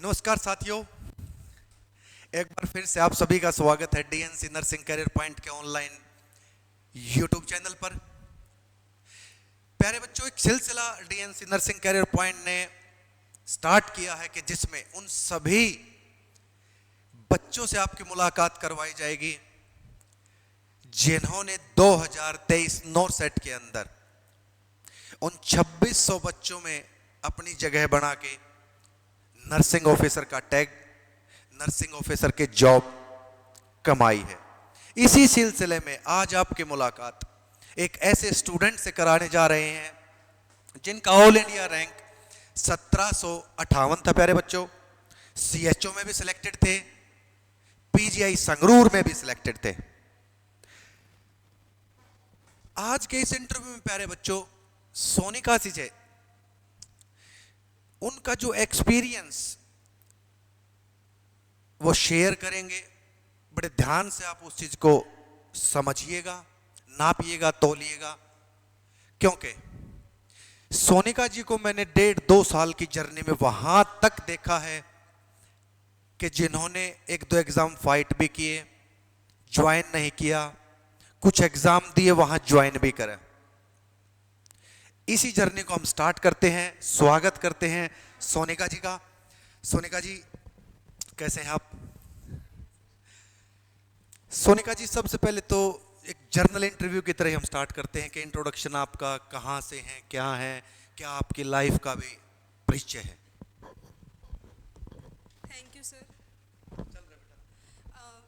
नमस्कार साथियों, एक बार फिर से आप सभी का स्वागत है डीएनसी नर्सिंग करियर पॉइंट के ऑनलाइन यूट्यूब चैनल पर। प्यारे बच्चों, एक सिलसिला डीएनसी नर्सिंग करियर पॉइंट ने स्टार्ट किया है कि जिसमें उन सभी बच्चों से आपकी मुलाकात करवाई जाएगी जिन्होंने 2023 नॉर्सेट के अंदर उन 2600 बच्चों में अपनी जगह बना के नर्सिंग ऑफिसर का टैग, नर्सिंग ऑफिसर के जॉब कमाई है। इसी सिलसिले में आज आपकी मुलाकात एक ऐसे स्टूडेंट से कराने जा रहे हैं जिनका ऑल इंडिया रैंक 1758 था। प्यारे बच्चों, सीएचओ में भी सिलेक्टेड थे, पीजीआई संगरूर में भी सिलेक्टेड थे। आज के इस इंटरव्यू में प्यारे बच्चों सोनिका जी से उनका जो एक्सपीरियंस वो शेयर करेंगे। बड़े ध्यान से आप उस चीज को समझिएगा, नापिएगा, तोलिएगा, क्योंकि सोनिका जी को मैंने 1.5-2 साल की जर्नी में वहां तक देखा है कि जिन्होंने 1-2 एग्जाम फाइट भी किए, ज्वाइन नहीं किया, कुछ एग्जाम दिए वहां ज्वाइन भी करें। इसी जर्नी को हम स्टार्ट करते हैं। स्वागत करते हैं सोनिका जी का। सोनिका जी, कैसे हैं आप? सोनिका जी, सबसे पहले तो एक जर्नल इंटरव्यू की तरह हम स्टार्ट करते हैं कि इंट्रोडक्शन आपका कहाँ से है, क्या है, क्या आपकी लाइफ का भी परिचय है। Thank you, sir.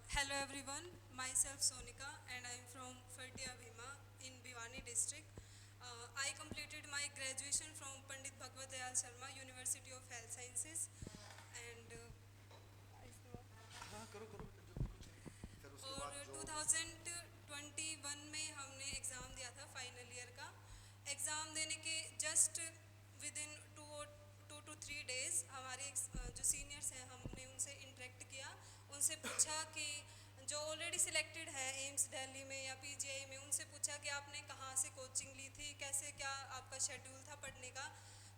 Hello, everyone. Myself Sonika, and I am from Fertia Bhima in Bhiwani district. I completed my graduation from Pandit Bhagwat Dayal Sharma University of Health Sciences, and और 2021 में हमने exam दिया था final year का। Exam देने के just with in 2 to 3 days हमारे जो सीनियर्स हैं हमने उनसे इंटरेक्ट किया, उनसे पूछा कि जो ऑलरेडी सिलेक्टेड है एम्स दिल्ली में या पीजीआई में, उनसे पूछा कि आपने कहाँ से कोचिंग ली थी, कैसे क्या आपका शेड्यूल था पढ़ने का।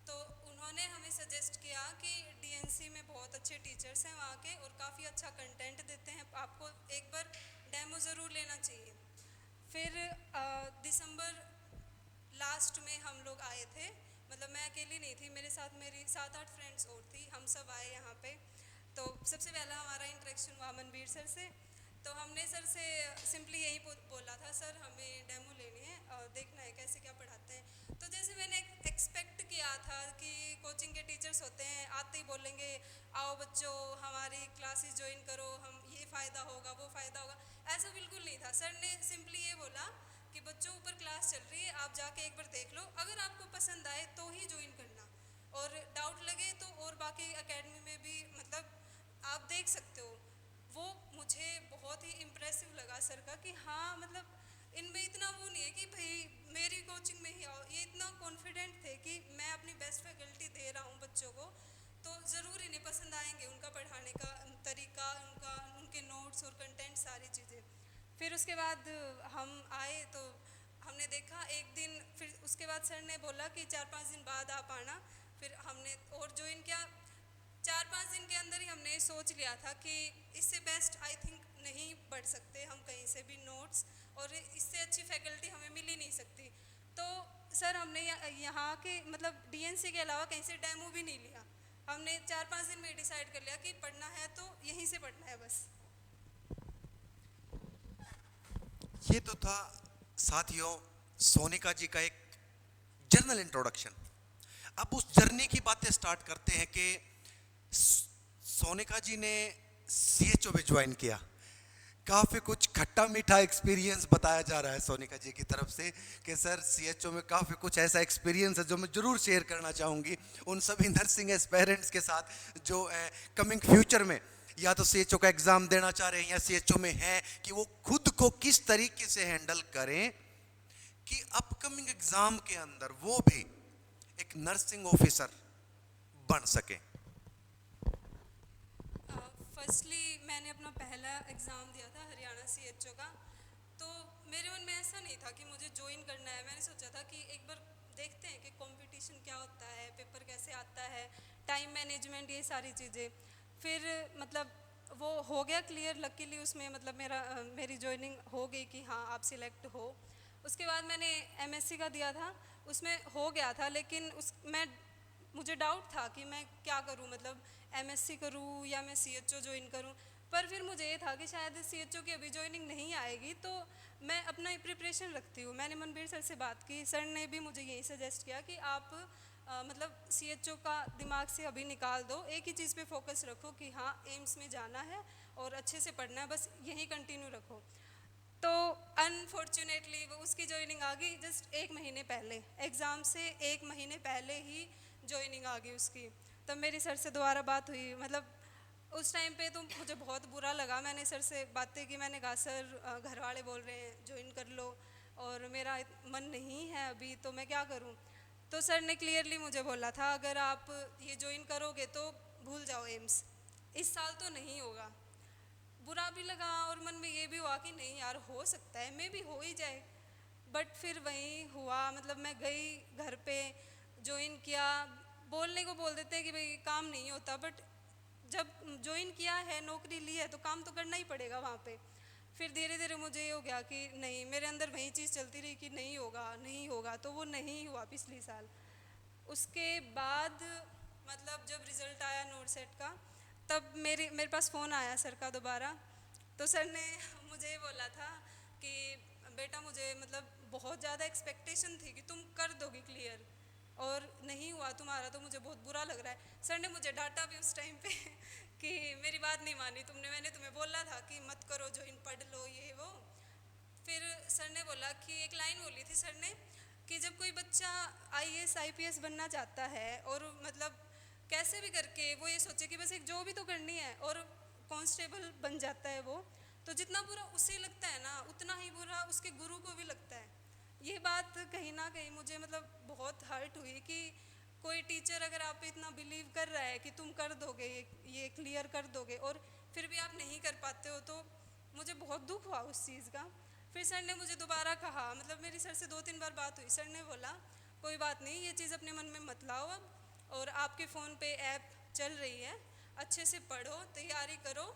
तो उन्होंने हमें सजेस्ट किया कि डीएनसी में बहुत अच्छे टीचर्स हैं वहाँ के और काफ़ी अच्छा कंटेंट देते हैं, आपको एक बार डेमो ज़रूर लेना चाहिए। फिर दिसंबर लास्ट में हम लोग आए थे, मतलब मैं अकेली नहीं थी, मेरे साथ मेरी 7-8 फ्रेंड्स और थी, हम सब आए यहाँ पे। तो सबसे पहला हमारा इंटरेक्शन हुआ मनवीर सर से। तो हमने सर से सिंपली यही बोला था, सर हमें डेमो लेनी है और देखना है कैसे क्या पढ़ाते हैं। तो जैसे मैंने एक्सपेक्ट किया था कि कोचिंग के टीचर्स होते हैं, आते ही बोलेंगे आओ बच्चों हमारी क्लासेस ज्वाइन करो, हम ये फ़ायदा होगा वो फ़ायदा होगा, ऐसा बिल्कुल नहीं था। सर ने सिंपली ये बोला कि बच्चों ऊपर क्लास चल रही है, आप जाके एक बार देख लो, अगर आपको पसंद आए तो ही ज्वाइन करना, और डाउट लगे तो और बाकी एकेडमी में भी मतलब आप देख सकते हो। वो मुझे बहुत ही इम्प्रेसिव लगा सर का कि हाँ मतलब इनमें इतना वो नहीं है कि भाई मेरी कोचिंग में ही आओ, ये इतना कॉन्फिडेंट थे कि मैं अपनी बेस्ट फैकल्टी दे रहा हूँ बच्चों को, तो ज़रूर इन्हें पसंद आएंगे, उनका पढ़ाने का तरीका, उनके नोट्स और कंटेंट सारी चीज़ें। फिर उसके बाद हम आए तो हमने देखा एक दिन, फिर उसके बाद सर ने बोला कि 4-5 दिन बाद आप आना। फिर हमने और ज्वाइन किया। 4-5 दिन के अंदर ही हमने सोच लिया था कि इससे बेस्ट आई थिंक नहीं पढ़ सकते हम कहीं से भी नोट्स, और इससे अच्छी फैकल्टी हमें मिल ही नहीं सकती। तो सर हमने यहाँ के मतलब डीएनसी के अलावा कहीं से डेमो भी नहीं लिया, हमने 4-5 दिन में डिसाइड कर लिया कि पढ़ना है तो यहीं से पढ़ना है बस। ये तो था साथियों सोनिका जी का एक जर्नल इंट्रोडक्शन। अब उस जर्नी की बातें स्टार्ट करते हैं कि सोनिका जी ने सीएचओ में ज्वाइन किया। काफ़ी कुछ खट्टा मीठा एक्सपीरियंस बताया जा रहा है सोनिका जी की तरफ से कि सर सीएचओ में काफ़ी कुछ ऐसा एक्सपीरियंस है जो मैं ज़रूर शेयर करना चाहूँगी उन सभी नर्सिंग एस्पायरेंट्स के साथ जो कमिंग फ्यूचर में या तो सीएचओ का एग्ज़ाम देना चाह रहे हैं या सीएचओ में हैं, कि वो खुद को किस तरीके से हैंडल करें कि अपकमिंग एग्ज़ाम के अंदर वो भी एक नर्सिंग ऑफिसर बन सके। फर्स्टली मैंने अपना पहला एग्ज़ाम दिया था हरियाणा सीएचओ का। तो मेरे मन में ऐसा नहीं था कि मुझे ज्वाइन करना है, मैंने सोचा था कि एक बार देखते हैं कि कंपटीशन क्या होता है, पेपर कैसे आता है, टाइम मैनेजमेंट, ये सारी चीज़ें। फिर मतलब वो हो गया क्लियर लकीली, उसमें मतलब मेरी ज्वाइनिंग हो गई कि हाँ आप सिलेक्ट हो। उसके बाद मैंने एमएससी का दिया था, उसमें हो गया था, लेकिन मुझे डाउट था कि मैं क्या करूं, मतलब एमएससी करूं या मैं सीएचओ ज्वाइन करूं। पर फिर मुझे ये था कि शायद सीएचओ की अभी ज्वाइनिंग नहीं आएगी, तो मैं अपना ही प्रिपरेशन रखती हूँ। मैंने मनबीर सर से बात की, सर ने भी मुझे यही सजेस्ट किया कि आप मतलब सीएचओ का दिमाग से अभी निकाल दो, एक ही चीज़ पे फोकस रखो कि हाँ एम्स में जाना है और अच्छे से पढ़ना है, बस यही कंटिन्यू रखो। तो अनफॉर्चुनेटली वो उसकी ज्वाइनिंग आ गई जस्ट 1 महीने पहले, एग्ज़ाम से 1 महीने पहले ही ज्वाइनिंग आ गई उसकी। तब मेरी सर से दोबारा बात हुई, मतलब उस टाइम पे तो मुझे बहुत बुरा लगा। मैंने सर से बातें की, मैंने कहा सर घर वाले बोल रहे हैं ज्वाइन कर लो और मेरा मन नहीं है अभी, तो मैं क्या करूं। तो सर ने क्लियरली मुझे बोला था अगर आप ये ज्वाइन करोगे तो भूल जाओ एम्स, इस साल तो नहीं होगा। बुरा भी लगा और मन में ये भी हुआ कि नहीं यार हो सकता है, मे भी हो ही जाए। बट फिर वही हुआ, मतलब मैं गई घर पे, ज्वाइन किया। बोलने को बोल देते हैं कि भाई काम नहीं होता, बट जब ज्वाइन किया है, नौकरी ली है, तो काम तो करना ही पड़ेगा वहाँ पे। फिर धीरे धीरे मुझे ये हो गया कि नहीं, मेरे अंदर वही चीज़ चलती रही कि नहीं होगा नहीं होगा, तो वो नहीं हुआ पिछली साल। उसके बाद मतलब जब रिज़ल्ट आया नोट सेट का, तब मेरे पास फ़ोन आया सर का दोबारा। तो सर ने मुझे ये बोला था कि बेटा मुझे मतलब बहुत ज़्यादा एक्सपेक्टेशन थी कि तुम कर दोगी क्लियर, और नहीं हुआ तुम्हारा, तो मुझे बहुत बुरा लग रहा है। सर ने मुझे डांटा भी उस टाइम पे कि मेरी बात नहीं मानी तुमने, मैंने तुम्हें बोला था कि मत करो ज्वाइन, पढ़ लो ये वो। फिर सर ने बोला कि एक लाइन बोली थी सर ने कि जब कोई बच्चा आईएएस आईपीएस बनना चाहता है और मतलब कैसे भी करके वो ये सोचे कि बस एक जॉब ही तो करनी है और कांस्टेबल बन जाता है वो, तो जितना बुरा उसे लगता है ना, उतना ही बुरा उसके गुरु को भी लगता है। ये बात कहीं ना कहीं मुझे मतलब बहुत हर्ट हुई कि कोई टीचर अगर आप पे इतना बिलीव कर रहा है कि तुम कर दोगे, ये क्लियर कर दोगे, और फिर भी आप नहीं कर पाते हो, तो मुझे बहुत दुख हुआ उस चीज़ का। फिर सर ने मुझे दोबारा कहा, मतलब मेरी सर से 2-3 बार बात हुई, सर ने बोला कोई बात नहीं, ये चीज़ अपने मन में मत लाओ अब, और आपके फ़ोन पे ऐप चल रही है, अच्छे से पढ़ो, तैयारी करो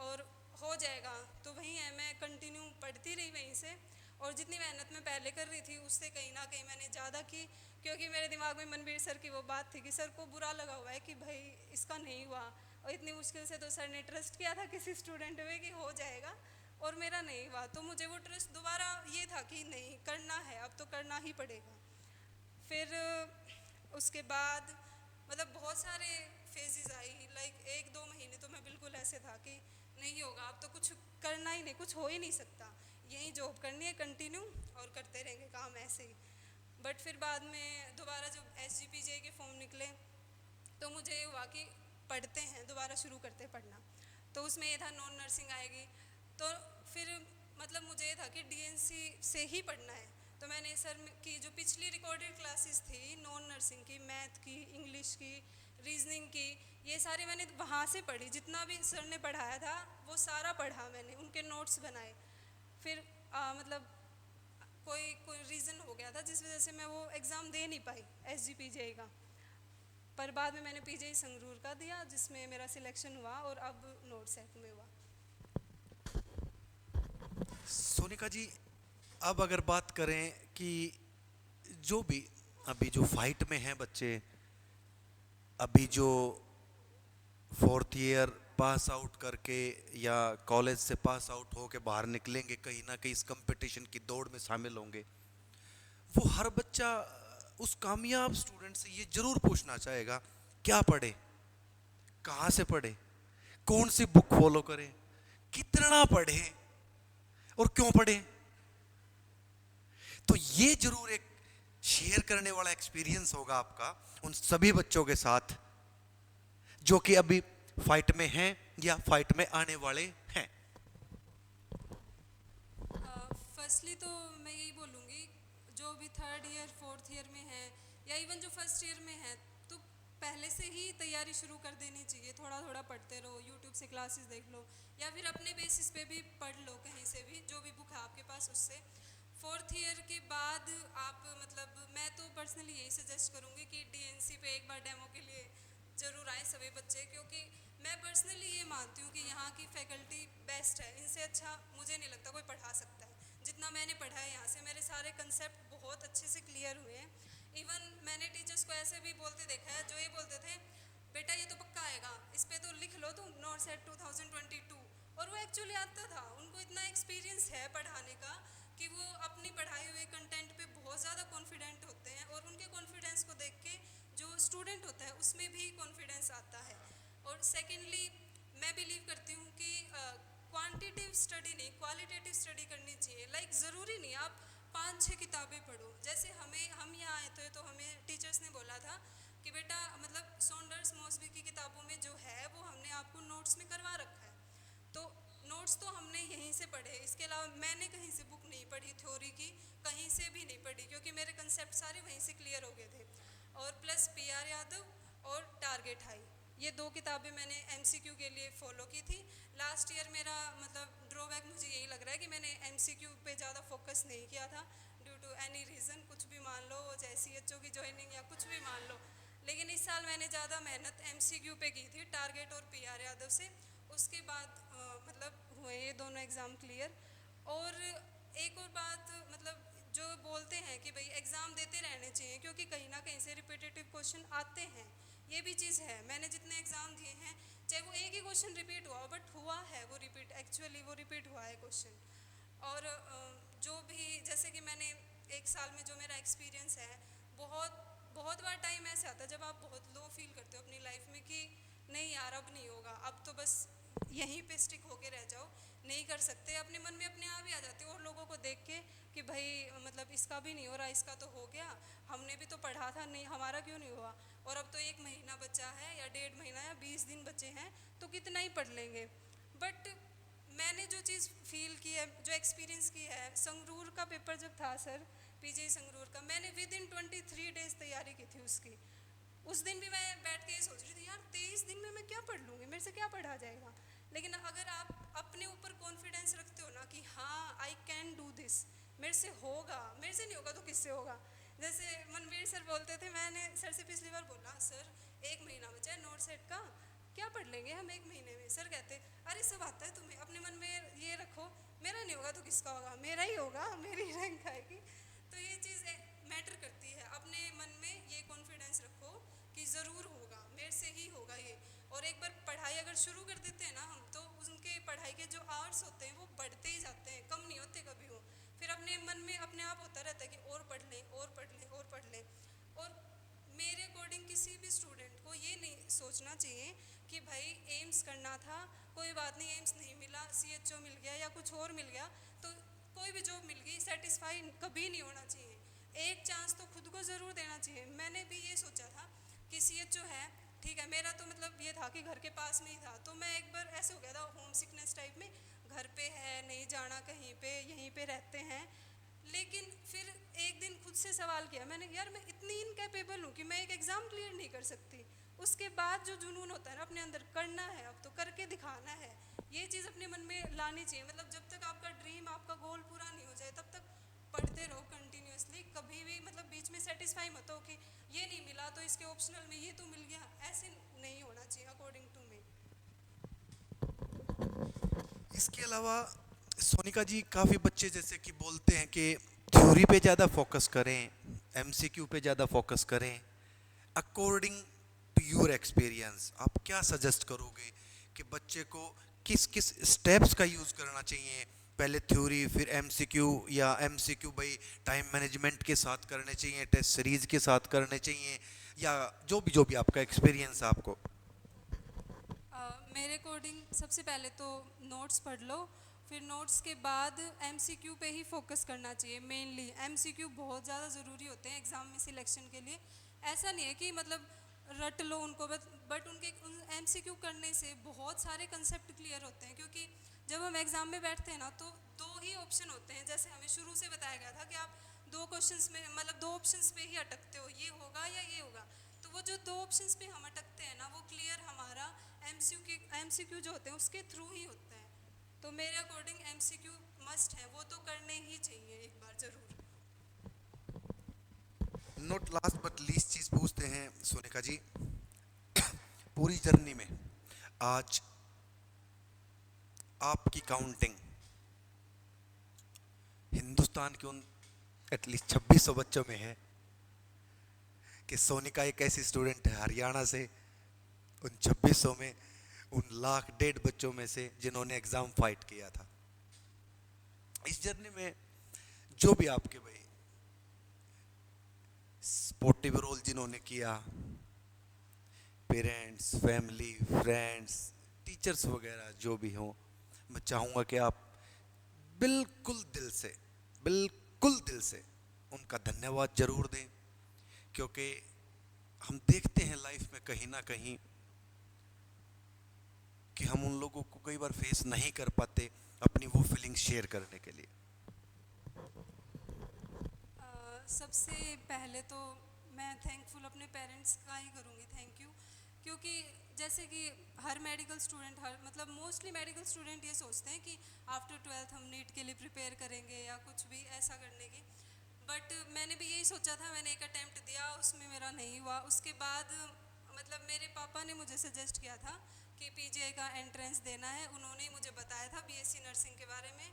और हो जाएगा। तो वहीं है, मैं कंटिन्यू पढ़ती रही वहीं से, और जितनी मेहनत मैं पहले कर रही थी उससे कहीं ना कहीं मैंने ज़्यादा की, क्योंकि मेरे दिमाग में मनबीर सर की वो बात थी कि सर को बुरा लगा हुआ है कि भाई इसका नहीं हुआ, और इतनी मुश्किल से तो सर ने ट्रस्ट किया था किसी स्टूडेंट में कि हो जाएगा, और मेरा नहीं हुआ। तो मुझे वो ट्रस्ट दोबारा ये था कि नहीं करना है, अब तो करना ही पड़ेगा। फिर उसके बाद मतलब बहुत सारे फेजेस आई, लाइक 1-2 महीने तो मैं बिल्कुल ऐसे था कि नहीं होगा, अब तो कुछ करना ही नहीं, कुछ हो ही नहीं सकता, यही जॉब करनी है कंटिन्यू और करते रहेंगे काम ऐसे ही। बट फिर बाद में दोबारा जब SGPJ के फॉर्म निकले, तो मुझे ये हुआ कि पढ़ते हैं, दोबारा शुरू करते पढ़ना। तो उसमें ये था नॉन नर्सिंग आएगी, तो फिर मतलब मुझे ये था कि DNC से ही पढ़ना है। तो मैंने सर की जो पिछली रिकॉर्डेड क्लासेस थी नॉन नर्सिंग की, मैथ की, इंग्लिश की, रीजनिंग की, ये सारी मैंने वहाँ से पढ़ी, जितना भी सर ने पढ़ाया था वो सारा पढ़ा मैंने, उनके नोट्स बनाए। फिर मतलब कोई रीज़न हो गया था जिस वजह से मैं वो एग्ज़ाम दे नहीं पाई SGPJ का, पर बाद में मैंने PGI संगरूर का दिया जिसमें मेरा सिलेक्शन हुआ और अब नोट सेट में हुआ। सोनिका जी, अब अगर बात करें कि जो भी अभी जो फाइट में हैं बच्चे, अभी जो 4th ईयर पास आउट करके या कॉलेज से पास आउट होके बाहर निकलेंगे, कहीं ना कहीं इस कंपटीशन की दौड़ में शामिल होंगे, वो हर बच्चा उस कामयाब स्टूडेंट से ये जरूर पूछना चाहेगा क्या पढ़े, कहाँ से पढ़े, कौन सी बुक फॉलो करें, कितना पढ़े और क्यों पढ़े। तो ये जरूर एक शेयर करने वाला एक्सपीरियंस होगा आपका उन सभी बच्चों के साथ जो कि अभी फाइट में हैं या फाइट में आने वाले हैं। फर्स्टली तो मैं यही बोलूँगी, जो भी 3rd ईयर 4th ईयर में है या इवन जो 1st ईयर में है, तो पहले से ही तैयारी शुरू कर देनी चाहिए। थोड़ा थोड़ा पढ़ते रहो, यूट्यूब से क्लासेस देख लो या फिर अपने बेसिस पे भी पढ़ लो, कहीं से भी जो भी बुक है आपके पास उससे। 4th ईयर के बाद आप मतलब मैं तो पर्सनली यही सजेस्ट करूँगी कि DNC पे एक बार डेमो के लिए ज़रूर आए, सभी बच्चे, क्योंकि मैं पर्सनली ये मानती हूँ कि यहाँ की फैकल्टी बेस्ट है। इनसे अच्छा मुझे नहीं लगता कोई पढ़ा सकता है। जितना मैंने पढ़ा है यहाँ से, मेरे सारे कंसेप्ट बहुत अच्छे से क्लियर हुए हैं। इवन मैंने टीचर्स को ऐसे भी बोलते देखा है जो ये बोलते थे बेटा ये तो पक्का आएगा, इस पे तो लिख लो तुम नोट सेट 2022, और वो एक्चुअली आता था। उनको इतना एक्सपीरियंस है पढ़ाने का कि वो अपनी पढ़ाई हुए कंटेंट पे बहुत ज़्यादा कॉन्फिडेंट होते हैं, और उनके कॉन्फिडेंस को देख के जो स्टूडेंट होता है उसमें भी कॉन्फिडेंस आता है। और सेकेंडली मैं बिलीव करती हूँ कि क्वांटिटिव स्टडी नहीं, क्वालिटेटिव स्टडी करनी चाहिए। लाइक ज़रूरी नहीं आप 5-6 किताबें पढ़ो। जैसे हम यहाँ आए थे तो हमें टीचर्स ने बोला था कि बेटा मतलब सॉन्डर्स मॉसबी की किताबों में जो है वो हमने आपको नोट्स में करवा रखा है, तो नोट्स तो हमने यहीं से पढ़े। इसके अलावा मैंने कहीं से बुक नहीं पढ़ी थ्योरी की, कहीं से भी नहीं पढ़ी, क्योंकि मेरे कंसेप्ट सारे वहीं से क्लियर हो गए थे। और प्लस PR यादव और टारगेट हाई, ये 2 किताबें मैंने MCQ के लिए फॉलो की थी। लास्ट ईयर मेरा मतलब ड्रॉबैक मुझे यही लग रहा है कि मैंने MCQ पे ज़्यादा फोकस नहीं किया था, ड्यू टू एनी रीज़न, कुछ भी मान लो, चाहे CHO की ज्वाइनिंग या कुछ भी मान लो। लेकिन इस साल मैंने ज़्यादा मेहनत MCQ पे की थी, टारगेट और PR यादव से। उसके बाद मतलब हुए ये दोनों एग्ज़ाम क्लियर। और एक और बात, मतलब जो बोलते हैं कि भाई एग्ज़ाम देते रहने चाहिए क्योंकि कहीं ना कहीं से रिपीटेटिव क्वेश्चन आते हैं, ये भी चीज़ है। मैंने जितने एग्ज़ाम दिए हैं, चाहे वो एक ही क्वेश्चन रिपीट हुआ, बट हुआ है वो रिपीट, एक्चुअली वो रिपीट हुआ है क्वेश्चन। और जो भी, जैसे कि मैंने 1 साल में जो मेरा एक्सपीरियंस है, बहुत बार टाइम ऐसे आता है जब आप बहुत लो फील करते हो अपनी लाइफ में कि नहीं यार अब नहीं होगा, अब तो बस यहीं पे स्टिक होके रह जाओ, नहीं कर सकते। अपने मन में अपने आप ही आ जाते हो, और लोगों को देख के कि भाई मतलब इसका भी नहीं हो रहा, इसका तो हो गया, हमने भी तो पढ़ा था, नहीं हमारा क्यों नहीं हुआ। और अब तो 1 महीना बचा है या 1.5 महीना या 20 दिन बचे हैं, तो कितना ही पढ़ लेंगे। बट मैंने जो चीज़ फील की है, जो एक्सपीरियंस की है, संगरूर का पेपर जब था सर, PGI संगरूर का, मैंने विद इन 23 डेज तैयारी की थी उसकी। उस दिन भी मैं बैठ के ये सोच रही थी यार 23 दिन में मैं क्या पढ़ लूँगी, मेरे से क्या पढ़ा जाएगा। लेकिन अगर आप अपने ऊपर कॉन्फिडेंस रखते हो ना कि हाँ आई कैन डू दिस, मेरे से होगा, मेरे से नहीं होगा तो किससे होगा। जैसे मनवीर सर बोलते थे, मैंने सर से पिछली बार बोला सर 1 महीना बचा है नोट सेट का, क्या पढ़ लेंगे हम 1 महीने में। सर कहते अरे सब आता है तुम्हें, अपने मन में ये रखो मेरा नहीं होगा तो किसका होगा, मेरा ही होगा, मेरी रैंक आएगी। तो ये चीज़ मैटर करती है, अपने मन में ये कॉन्फिडेंस रखो कि ज़रूर होगा, मेरे से ही होगा ये। और एक बार पढ़ाई अगर शुरू कर देते हैं ना हम, तो उनके पढ़ाई के जो आवर्स होते हैं वो बढ़ते ही जाते हैं, कम नहीं होते कभी वो। फिर अपने मन में अपने आप होता रहता है कि और पढ़ लें और पढ़ लें और पढ़ लें। और मेरे अकॉर्डिंग किसी भी स्टूडेंट को ये नहीं सोचना चाहिए कि भाई एम्स करना था, कोई बात नहीं एम्स नहीं मिला, CHO मिल गया या कुछ और मिल गया, तो कोई भी जॉब मिल गई, सेटिस्फाई कभी नहीं होना चाहिए। एक चांस तो खुद को ज़रूर देना चाहिए। मैंने भी ये सोचा था कि CHO है, ठीक है, मेरा तो मतलब ये था कि घर के पास में ही था, तो मैं एक बार ऐसे हो गया था होम सिकनेस टाइप में, घर पे है, नहीं जाना कहीं पे, यहीं पे रहते हैं। लेकिन फिर एक दिन खुद से सवाल किया मैंने, यार मैं इतनी इनकैपेबल हूँ कि मैं एक एग्ज़ाम क्लियर नहीं कर सकती। उसके बाद जो जुनून होता है ना अपने अंदर, करना है अब तो करके दिखाना है, ये चीज़ अपने मन में लानी चाहिए। मतलब जब तक आपका ड्रीम, आपका गोल पूरा नहीं हो जाए तब तक पढ़ते रहो कंटिन्यूसली। कभी भी मतलब बीच में सेटिस्फाई मत हो कि ये नहीं मिला तो इसके ऑप्शनल में ये तो मिल गया, ऐसे नहीं होना चाहिए अकॉर्डिंग टू मी। इसके अलावा सोनिका जी, काफ़ी बच्चे जैसे कि बोलते हैं कि थ्योरी पे ज़्यादा फोकस करें, MCQ पे ज़्यादा फोकस करें। अकॉर्डिंग टू योर एक्सपीरियंस आप क्या सजेस्ट करोगे कि बच्चे को किस किस स्टेप्स का यूज़ करना चाहिए? पहले थ्योरी फिर MCQ, या MCQ भाई टाइम मैनेजमेंट के साथ करने चाहिए, टेस्ट सीरीज के साथ करने चाहिए, या जो भी आपका एक्सपीरियंस है आपको। मेरे अकॉर्डिंग सबसे पहले तो नोट्स पढ़ लो, फिर नोट्स के बाद MCQ पे ही फोकस करना चाहिए मेनली। MCQ बहुत ज़्यादा ज़रूरी होते हैं एग्ज़ाम में सिलेक्शन के लिए। ऐसा नहीं है कि मतलब रट लो उनको, बट उनके MCQ करने से बहुत सारे कंसेप्ट क्लियर होते हैं। क्योंकि जब हम एग्ज़ाम में बैठते हैं ना तो 2 ही ऑप्शन होते हैं, जैसे हमें शुरू से बताया गया था कि आप 2 क्वेश्चंस में मतलब 2 ऑप्शंस पे ही अटकते हो, ये होगा या ये होगा। तो वो जो 2 ऑप्शंस पे हम अटकते हैं ना, वो क्लियर हमारा MCQ जो होते हैं उसके थ्रू ही होता है। तो मेरे अकॉर्डिंग MCQ मस्ट है, वो तो करने ही चाहिए एक बार ज़रूर। नोट लास्ट बट लीस्ट चीज़ पूछते हैं सोनिका जी, पूरी जर्नी में आज आपकी काउंटिंग हिंदुस्तान के उन एटलीस्ट 2600 बच्चों में है कि सोनिका एक ऐसी स्टूडेंट है हरियाणा से, उन 2600 में, उन लाख डेढ़ बच्चों में से जिन्होंने एग्जाम फाइट किया था। इस जर्नी में जो भी आपके भाई स्पोर्टिव रोल जिन्होंने किया, पेरेंट्स, फैमिली, फ्रेंड्स, टीचर्स वगैरह जो भी हों, मैं चाहूँगा कि आप बिल्कुल दिल से उनका धन्यवाद जरूर दें, क्योंकि हम देखते हैं लाइफ में कहीं ना कहीं कि हम उन लोगों को कई बार फेस नहीं कर पाते अपनी वो फीलिंग शेयर करने के लिए। सबसे पहले तो मैं थैंकफुल अपने पेरेंट्स का ही करूँगी, थैंक यू। क्योंकि जैसे कि हर मेडिकल स्टूडेंट, हर मतलब मोस्टली मेडिकल स्टूडेंट ये सोचते हैं कि आफ्टर 12th हम नीट के लिए प्रिपेयर करेंगे या कुछ भी ऐसा करने की। बट मैंने भी यही सोचा था, मैंने एक अटैम्प्ट दिया, उसमें मेरा नहीं हुआ। उसके बाद मतलब मेरे पापा ने मुझे सजेस्ट किया था कि पीजीआई का एंट्रेंस देना है। उन्होंने ही मुझे बताया था बीएससी नर्सिंग के बारे में।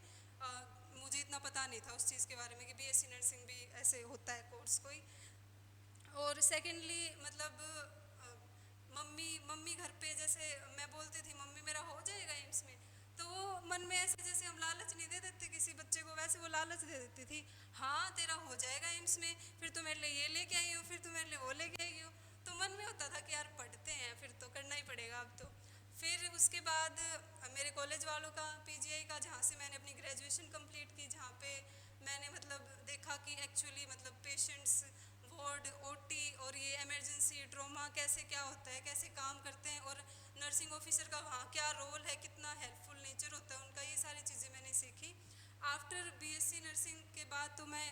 मुझे इतना पता नहीं था उस चीज़ के बारे में कि बीएससी नर्सिंग भी ऐसे होता है कोर्स कोई। और सेकेंडली मतलब मम्मी घर पे जैसे मैं बोलती थी मम्मी मेरा हो जाएगा एम्स में, तो वो मन में ऐसे जैसे हम लालच नहीं दे देते किसी बच्चे को, वैसे वो लालच दे देती थी, हाँ तेरा हो जाएगा एम्स में, फिर तो मेरे लिए ये लेके आई हो, फिर तो मेरे लिए वो लेके आई हो। तो मन में होता था कि यार पढ़ते हैं फिर तो करना ही पड़ेगा अब तो। फिर उसके बाद मेरे कॉलेज वालों का पीजीआई का, जहाँ से मैंने अपनी ग्रेजुएशन कंप्लीट की, जहाँ पे मैंने मतलब देखा कि एक्चुअली मतलब पेशेंट्स, वार्ड, ओटी और ये इमरजेंसी ट्रॉमा कैसे क्या होता है, कैसे काम करते हैं, और नर्सिंग ऑफिसर का वहाँ क्या रोल है, कितना हेल्पफुल नेचर होता है उनका, ये सारी चीज़ें मैंने सीखी। आफ्टर बीएससी नर्सिंग के बाद तो मैं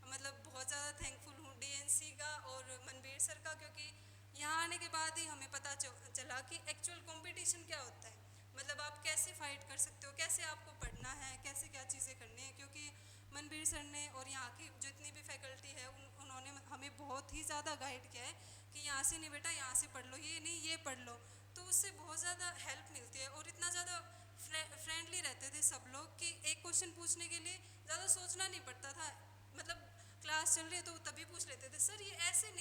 मतलब बहुत ज़्यादा थैंकफुल हूँ डीएनसी का और मनवीर सर का, क्योंकि यहाँ आने के बाद ही हमें पता चला कि एक्चुअल कंपटीशन क्या होता है, मतलब आप कैसे फाइट कर सकते हो, कैसे आपको पढ़ना है, कैसे क्या चीज़ें करनी है। क्योंकि मनवीर सर ने और यहाँ की जितनी भी फैकल्टी है उन्होंने हमें बहुत ही ज़्यादा गाइड किया है कि यहाँ से नहीं बेटा यहाँ से पढ़ लो, ये नहीं ये पढ़ लो। तो उससे बहुत ज़्यादा हेल्प मिलती है, और इतना ज़्यादा फ्रेंडली रहते थे सब लोग कि एक क्वेश्चन पूछने के लिए ज़्यादा सोचना नहीं पड़ता था। मतलब क्लास चल रही है तो तभी पूछ लेते थे, सर ये ऐसे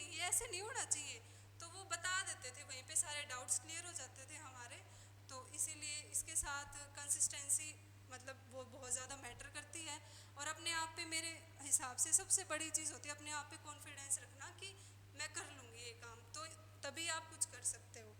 नहीं होना चाहिए, तो वो बता देते थे, वहीं पे सारे डाउट्स क्लियर हो जाते थे हमारे। तो इसीलिए इसके साथ कंसिस्टेंसी मतलब वो बहुत ज़्यादा मैटर करती है। और अपने आप पे मेरे हिसाब से सबसे बड़ी चीज़ होती है अपने आप पे कॉन्फिडेंस रखना कि मैं कर लूँगी ये काम, तो तभी आप कुछ कर सकते हो।